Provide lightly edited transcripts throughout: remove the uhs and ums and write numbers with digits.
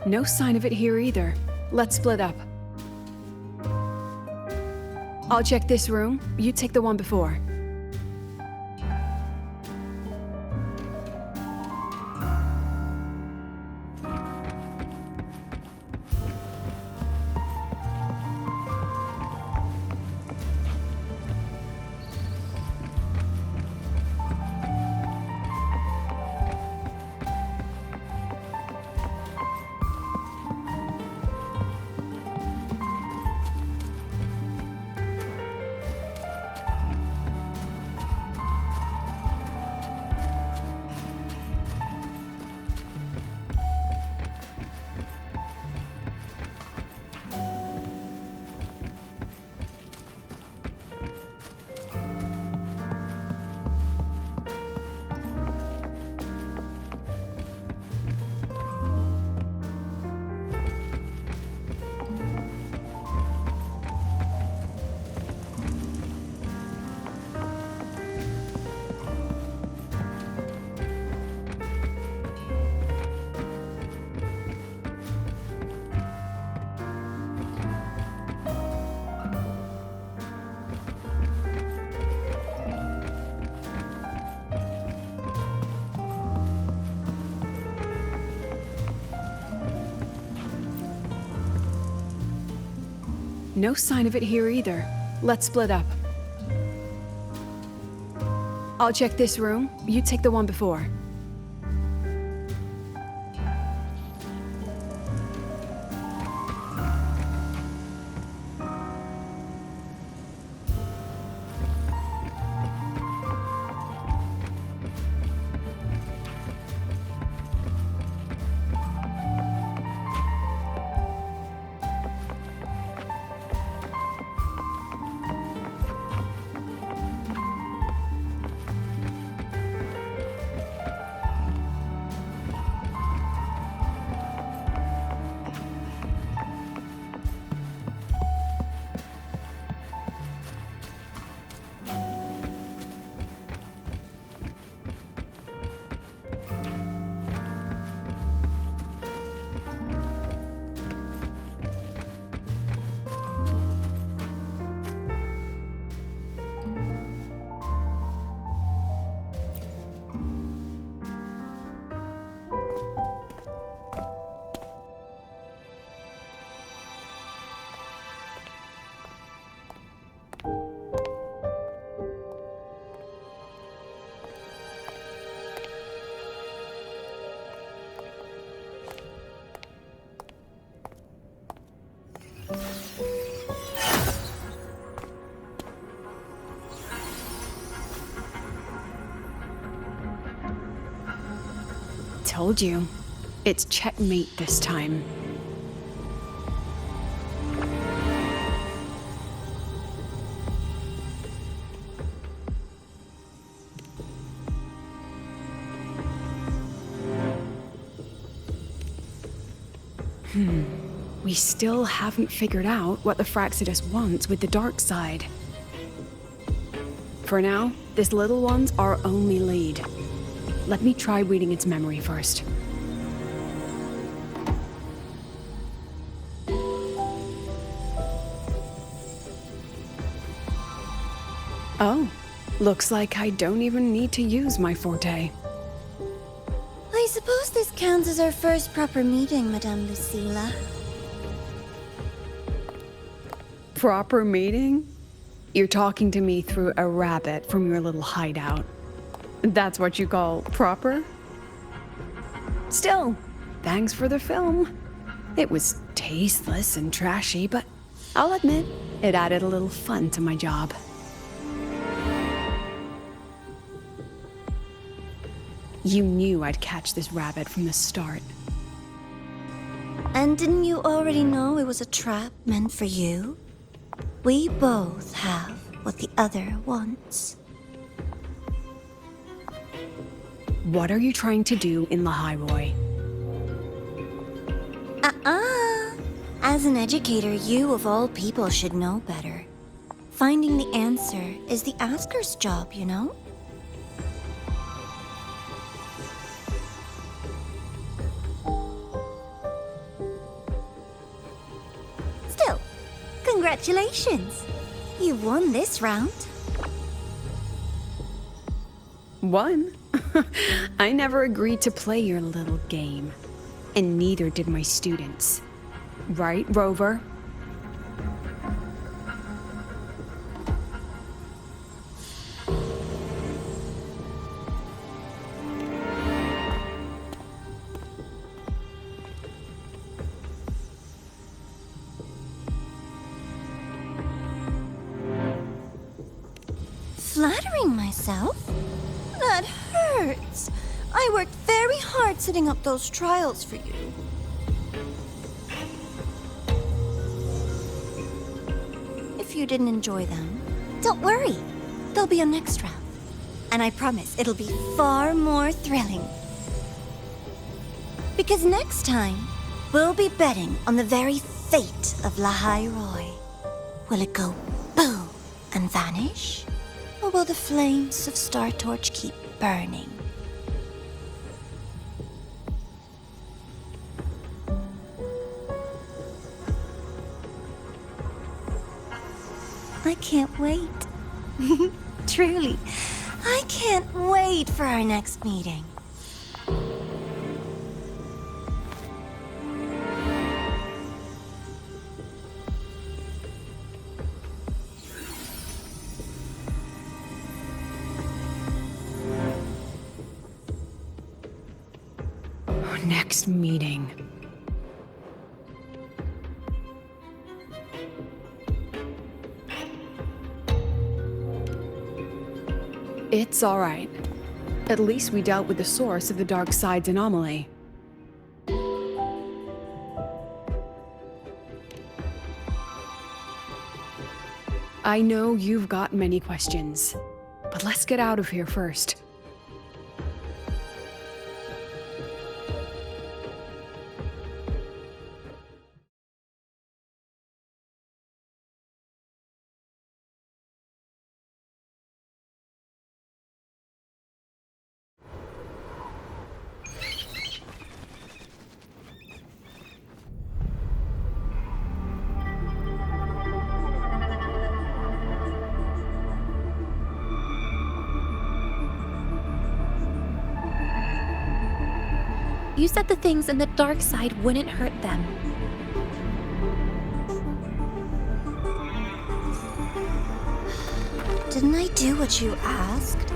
No sign of it here either. Let's split up. I'll check this room. You take the one before. No sign of it here either. Let's split up. I'll check this room. You take the one before. Told you. It's checkmate this time. We still haven't figured out what the Fraxidus wants with the dark side. For now, this little one's our only lead. Let me try reading its memory first. Oh, looks like I don't even need to use my forte. I suppose this counts as our first proper meeting, Madame Lucilla. Proper meeting? You're talking to me through a rabbit from your little hideout. That's what you call proper? Still, thanks for the film. It was tasteless and trashy, but I'll admit, it added a little fun to my job. You knew I'd catch this rabbit from the start. And didn't you already know it was a trap meant for you? We both have what the other wants. What are you trying to do in Lahairoi? As an educator, you of all people should know better. Finding the answer is the asker's job, you know? Congratulations! You won this round. One? I never agreed to play your little game. And neither did my students. Right, Rover? Flattering myself? That hurts. I worked very hard setting up those trials for you. If you didn't enjoy them, don't worry. There'll be a next round. And I promise it'll be far more thrilling. Because next time, we'll be betting on the very fate of Lahai Roy. Will it go boom and vanish? Or will the flames of Star Torch keep burning? I can't wait. Truly, I can't wait for our next meeting. Next meeting. It's all right. At least we dealt with the source of the dark side's anomaly. I know you've got many questions, but let's get out of here first. You said the things in the dark side wouldn't hurt them. Didn't I do what you asked?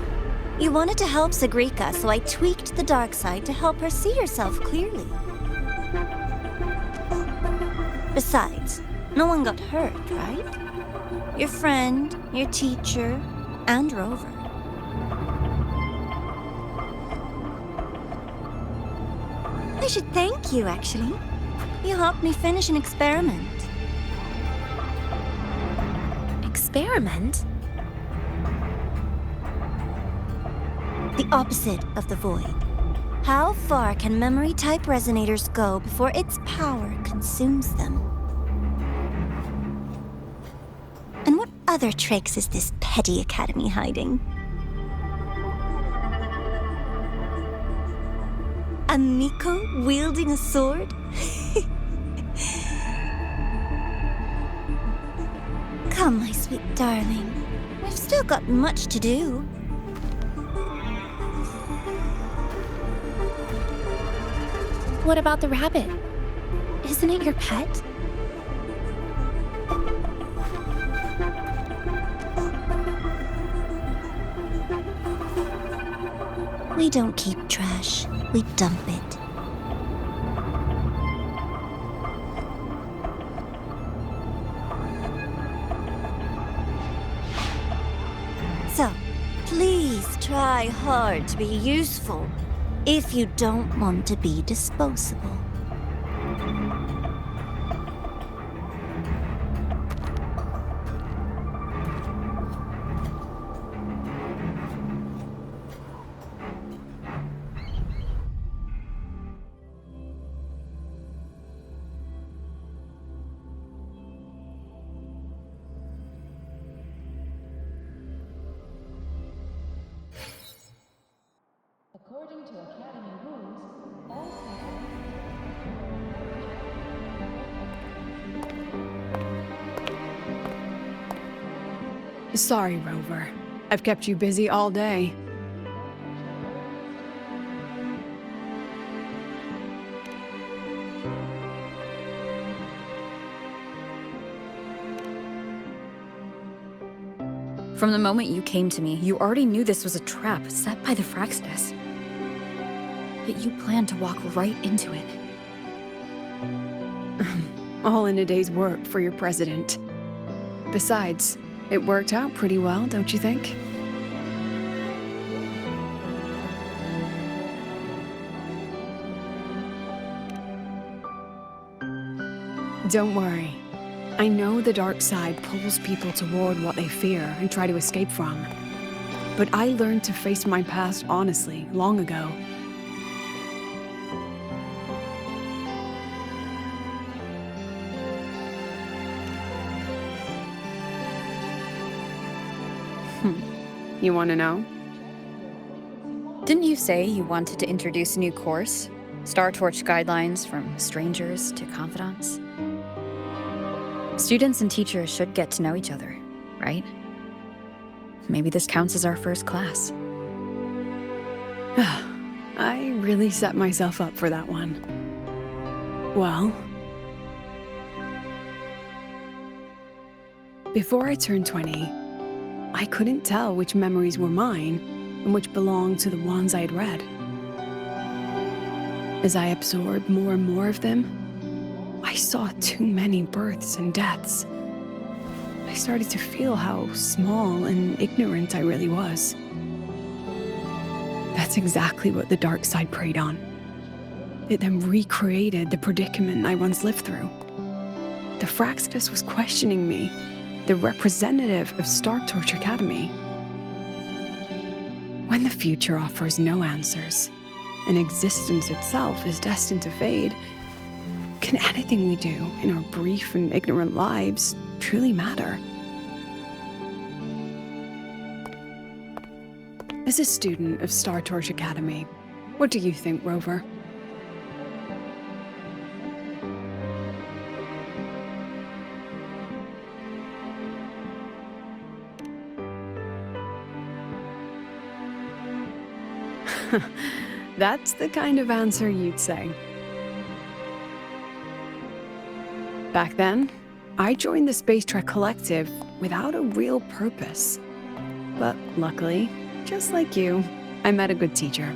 You wanted to help Sagrika, so I tweaked the dark side to help her see herself clearly. Besides, no one got hurt, right? Your friend, your teacher, and Rover. I should thank you, actually. You helped me finish an experiment. Experiment? The opposite of the void. How far can memory-type resonators go before its power consumes them? And what other tricks is this petty academy hiding? A Miko wielding a sword? Come, my sweet darling. We've still got much to do. What about the rabbit? Isn't it your pet? We don't keep trash, we dump it. So, please try hard to be useful if you don't want to be disposable. According to Academy rules, all people Sorry, Rover. I've kept you busy all day. From the moment you came to me, you already knew this was a trap set by the Fraxidus. Yet you planned to walk right into it. All in a day's work for your president. Besides, it worked out pretty well, don't you think? Don't worry. I know the dark side pulls people toward what they fear and try to escape from. But I learned to face my past honestly long ago. You want to know? Didn't you say you wanted to introduce a new course? Star Torch guidelines from strangers to confidants? Students and teachers should get to know each other, right? Maybe this counts as our first class. I really set myself up for that one. Well, before I turned 20, I couldn't tell which memories were mine and which belonged to the ones I had read. As I absorbed more and more of them, I saw too many births and deaths. I started to feel how small and ignorant I really was. That's exactly what the dark side preyed on. It then recreated the predicament I once lived through. The Fraxidus was questioning me, the representative of Star Torch Academy. When the future offers no answers, and existence itself is destined to fade, can anything we do in our brief and ignorant lives truly matter? As a student of Star Torch Academy, what do you think, Rover? That's the kind of answer you'd say. Back then, I joined the Space Trek Collective without a real purpose. But luckily, just like you, I met a good teacher.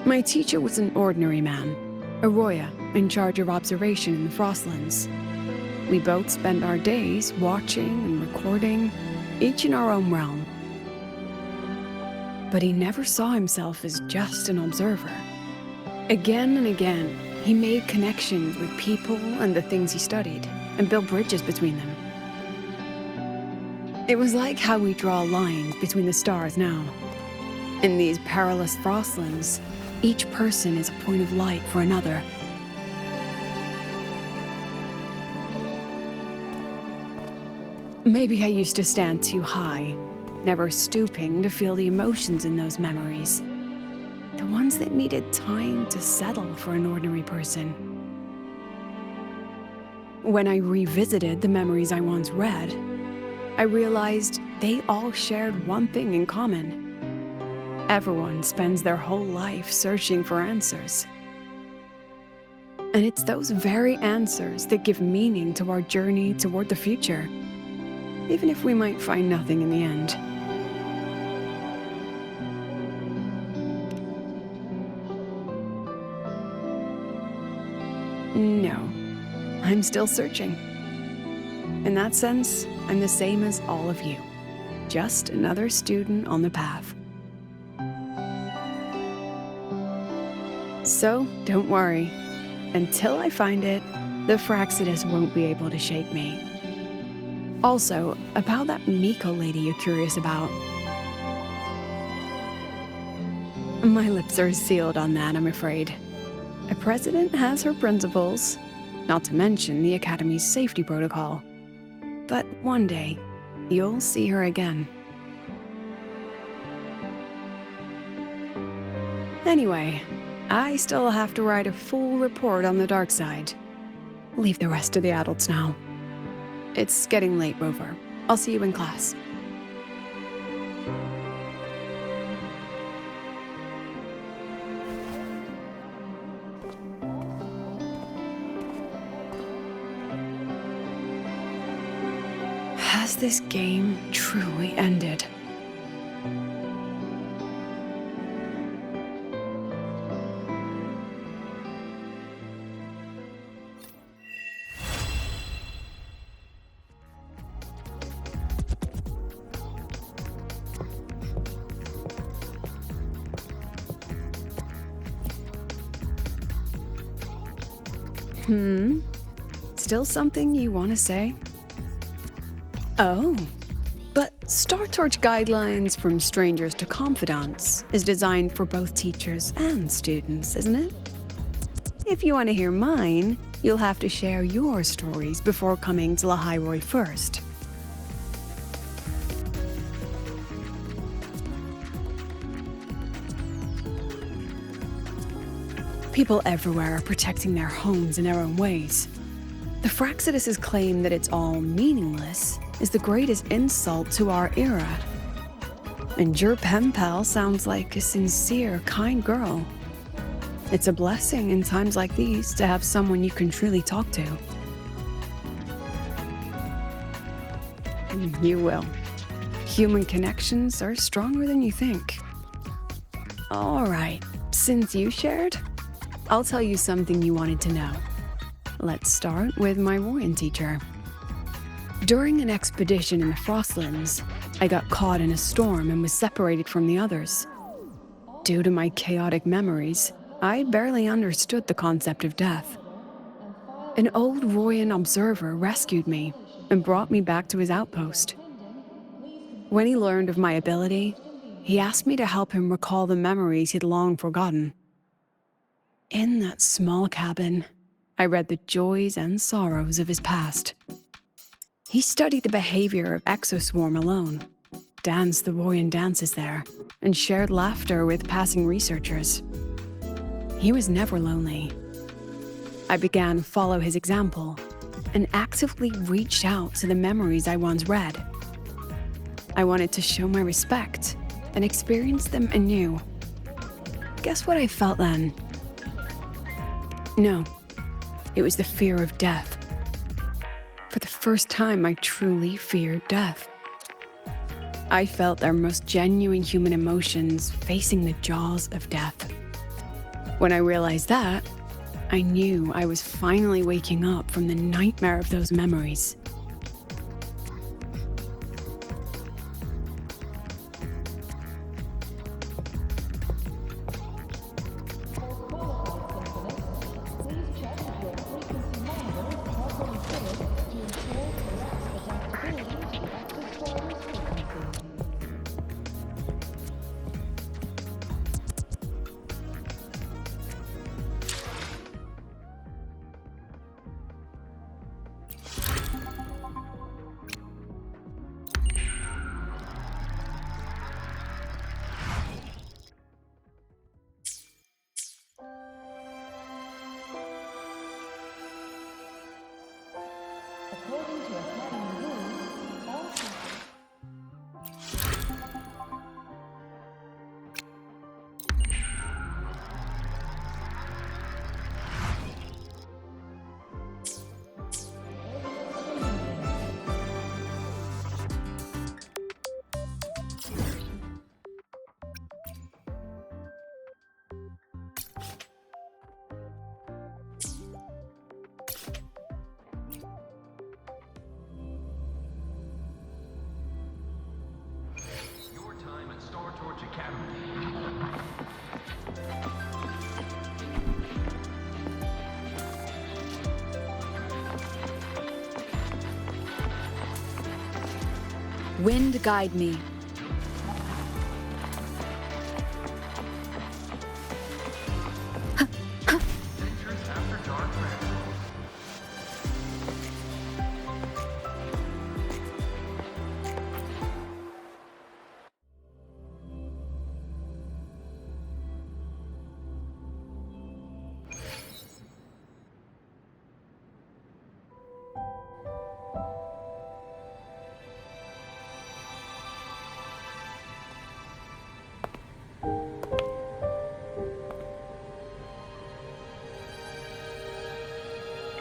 My teacher was an ordinary man, Arroya, in charge of observation in the Frostlands. We both spent our days watching and recording, each in our own realm. But he never saw himself as just an observer. Again and again, he made connections with people and the things he studied, and built bridges between them. It was like how we draw lines between the stars now. In these perilous frostlands, each person is a point of light for another. Maybe I used to stand too high, never stooping to feel the emotions in those memories. The ones that needed time to settle for an ordinary person. When I revisited the memories I once read, I realized they all shared one thing in common. Everyone spends their whole life searching for answers. And it's those very answers that give meaning to our journey toward the future, even if we might find nothing in the end. No, I'm still searching. In that sense, I'm the same as all of you. Just another student on the path. So, don't worry. Until I find it, the Fraxidus won't be able to shake me. Also, about that Miko lady you're curious about. My lips are sealed on that, I'm afraid. A president has her principles, not to mention the Academy's safety protocol. But one day, you'll see her again. Anyway, I still have to write a full report on the dark side. Leave the rest to the adults now. It's getting late, Rover. I'll see you in class. Has this game truly ended? Still something you want to say? Oh, but Star Torch Guidelines from Strangers to Confidants is designed for both teachers and students, isn't it? If you want to hear mine, you'll have to share your stories before coming to Lahairoi first. People everywhere are protecting their homes in their own ways. The Fraxidus' claim that it's all meaningless is the greatest insult to our era. And your pen pal sounds like a sincere, kind girl. It's a blessing in times like these to have someone you can truly talk to. And you will. Human connections are stronger than you think. All right, since you shared, I'll tell you something you wanted to know. Let's start with my Royan teacher. During an expedition in the Frostlands, I got caught in a storm and was separated from the others. Due to my chaotic memories, I barely understood the concept of death. An old Royan observer rescued me and brought me back to his outpost. When he learned of my ability, he asked me to help him recall the memories he'd long forgotten. In that small cabin, I read the joys and sorrows of his past. He studied the behavior of Exoswarm alone, danced the Royan dances there, and shared laughter with passing researchers. He was never lonely. I began to follow his example and actively reached out to the memories I once read. I wanted to show my respect and experience them anew. Guess what I felt then? No, it was the fear of death. For the first time, I truly feared death. I felt their most genuine human emotions facing the jaws of death. When I realized that, I knew I was finally waking up from the nightmare of those memories. Wind guide me.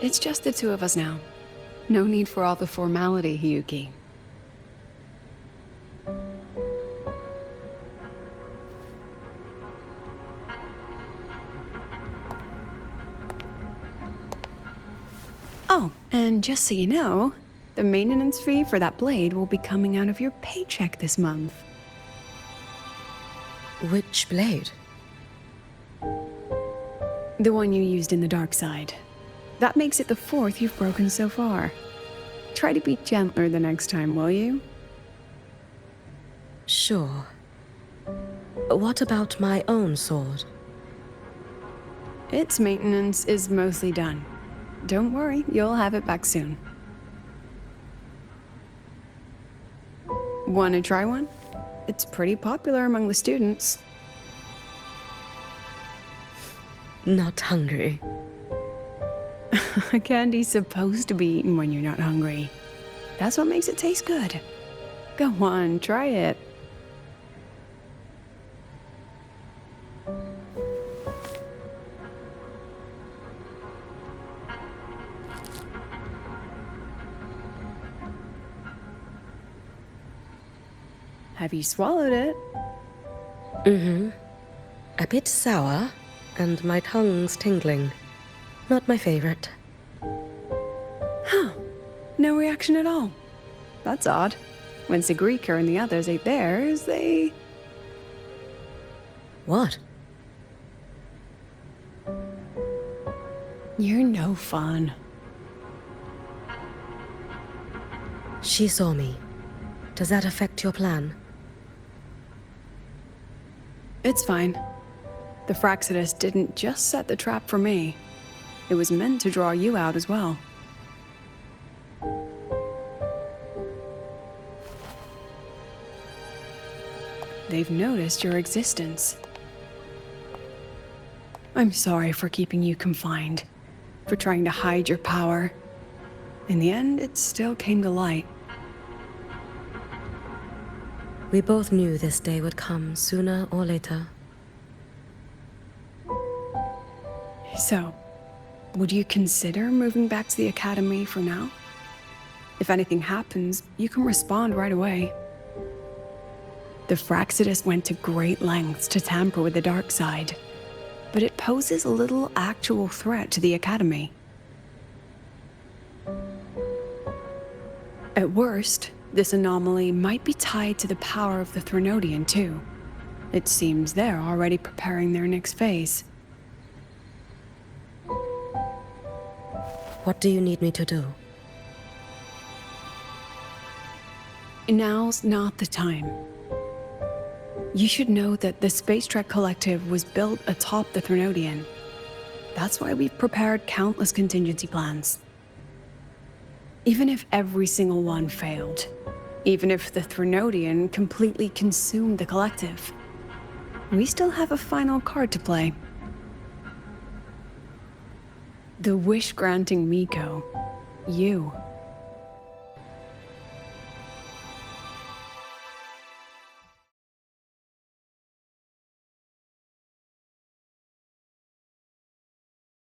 It's just the two of us now. No need for all the formality, Hiyuki. Oh, and just so you know, the maintenance fee for that blade will be coming out of your paycheck this month. Which blade? The one you used in the dark side. That makes it the fourth you've broken so far. Try to be gentler the next time, will you? Sure. What about my own sword? Its maintenance is mostly done. Don't worry, you'll have it back soon. Want to try one? It's pretty popular among the students. Not hungry. Candy's supposed to be eaten when you're not hungry. That's what makes it taste good. Go on, try it. Have you swallowed it? Mm-hmm. A bit sour, and my tongue's tingling. Not my favorite. Huh. No reaction at all. That's odd. When Sigrika and the others ate theirs, they... What? You're no fun. She saw me. Does that affect your plan? It's fine. The Fraxidus didn't just set the trap for me. It was meant to draw you out as well. They've noticed your existence. I'm sorry for keeping you confined, for trying to hide your power. In the end, it still came to light. We both knew this day would come sooner or later. So, would you consider moving back to the academy for now? If anything happens, you can respond right away. The Fraxidus went to great lengths to tamper with the dark side, but it poses a little actual threat to the academy. At worst, this anomaly might be tied to the power of the Threnodian too. It seems they're already preparing their next phase. What do you need me to do? Now's not the time. You should know that the Space Trek Collective was built atop the Threnodian. That's why we've prepared countless contingency plans. Even if every single one failed, even if the Threnodian completely consumed the Collective, we still have a final card to play. The wish-granting Miko, you.